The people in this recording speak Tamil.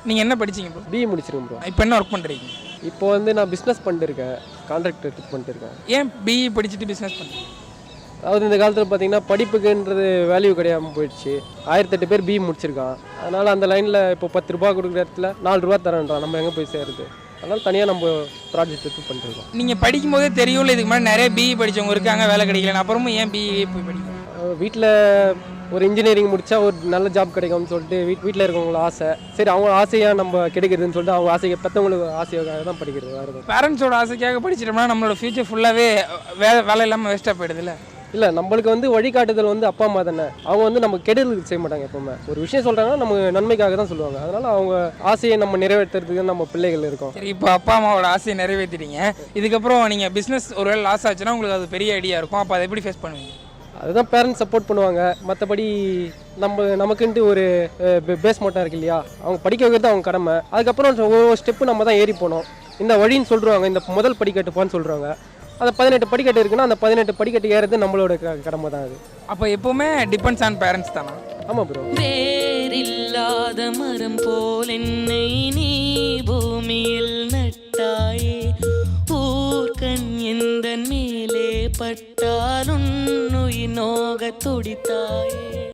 நீங்கள் என்ன படிச்சீங்க ப்ரோ? பிஇ முடிச்சிருக்கேன் ப்ரோ. இப்போ என்ன ஒர்க் பண்ணுறீங்க? இப்போ வந்து நான் பிஸ்னஸ் பண்ணிருக்கேன், கான்ட்ராக்ட் எடுத்து பண்ணிருக்கேன். ஏன் பிஇ படிச்சுட்டு பிஸ்னஸ் பண்ணுறீங்க? அதாவது இந்த காலத்தில் பார்த்தீங்கன்னா படிப்புக்குன்றது வேல்யூ கிடையாமல் போயிடுச்சு. 1008 பேர் பிஇ முடிச்சிருக்கான். அதனால் அந்த லைனில் இப்போ 10 ரூபா கொடுக்குற இடத்துல 4 ரூபா தரேன்றான். நம்ம எங்கே போய் சேருது? அதனால் தனியாக நம்ம ப்ராஜெக்ட் எடுத்து பண்ணிருக்கோம். நீங்கள் படிக்கும் போதே தெரியும்ல இதுக்கு முன்னாடி நிறைய பிஇ படித்தவங்க இருக்காங்க, வேலை கிடைக்கல, அப்புறமும் ஏன் பிஇ போய் படிக்கணும்? வீட்டில் ஒரு இன்ஜினியரிங் முடித்தா ஒரு நல்ல ஜாப் கிடைக்கும்னு சொல்லிட்டு வீட்டில் இருக்கவங்கள ஆசை. சரி, அவங்க ஆசையாக நம்ம கிடைக்கிறதுன்னு சொல்லிட்டு அவங்க ஆசையை பெற்றவங்களுக்கு ஆசையாக தான் படிக்கிறது. வேறு பேரண்ட்ஸோட ஆசைக்காக படிச்சிட்டோம்னா நம்மளோட ஃபியூச்சர் ஃபுல்லாகவே வேலை இல்லாமல் வேஸ்ட்டாக போயிடுதுல்ல? இல்லை, நம்மளுக்கு வந்து வழிகாட்டுதல் வந்து அப்பா அம்மா தானே. அவங்க வந்து நம்ம கெடுதலுக்கு செய்ய மாட்டாங்க. எப்பவுமே ஒரு விஷயம் சொல்கிறாங்கன்னா நம்ம நன்மைக்காக தான் சொல்லுவாங்க. அதனால் அவங்க ஆசையை நம்ம நிறைவேற்றுறதுக்கு நம்ம பிள்ளைகள் இருக்கோம். சரி, இப்போ அப்பா அம்மாவோட ஆசையை நிறைவேற்றிட்டீங்க. இதுக்கப்புறம் நீங்கள் பிஸ்னஸ் ஒருவேளை லாஸ் ஆச்சுன்னா உங்களுக்கு அது பெரிய ஐடியா இருக்கும். அப்போ அதை எப்படி ஃபேஸ் பண்ணுவீங்க? அதுதான் பேரண்ட்ஸ் சப்போர்ட் பண்ணுவாங்க. மற்றபடி நமக்குன்ட்டு ஒரு பேஸ் மட்டும் இருக்கு இல்லையா, அவங்க படிக்க வைக்கிறது அவங்க கடமை. அதுக்கப்புறம் ஒவ்வொரு ஸ்டெப்பு நம்ம தான் ஏறி போனோம். இந்த வழின்னு சொல்கிறாங்க, இந்த முதல் படிக்கட்டு போன்னு சொல்கிறாங்க. அந்த 18 படிக்கட்டு இருக்குன்னா அந்த 18 படிக்கட்டு ஏறது நம்மளோட கடமை தான் அது. அப்போ எப்போவுமே டிபெண்ட்ஸ் ஆன் பேரண்ட்ஸ் தானா? ஆமாம் ப்ரோ. வேறில்லாத மரம் போல் என்னை நீ பூமியில் நட்டாயே, ஊர்கண் எந்த மேலே பட்டாலும் உயிர் நோக துடித்தாயே.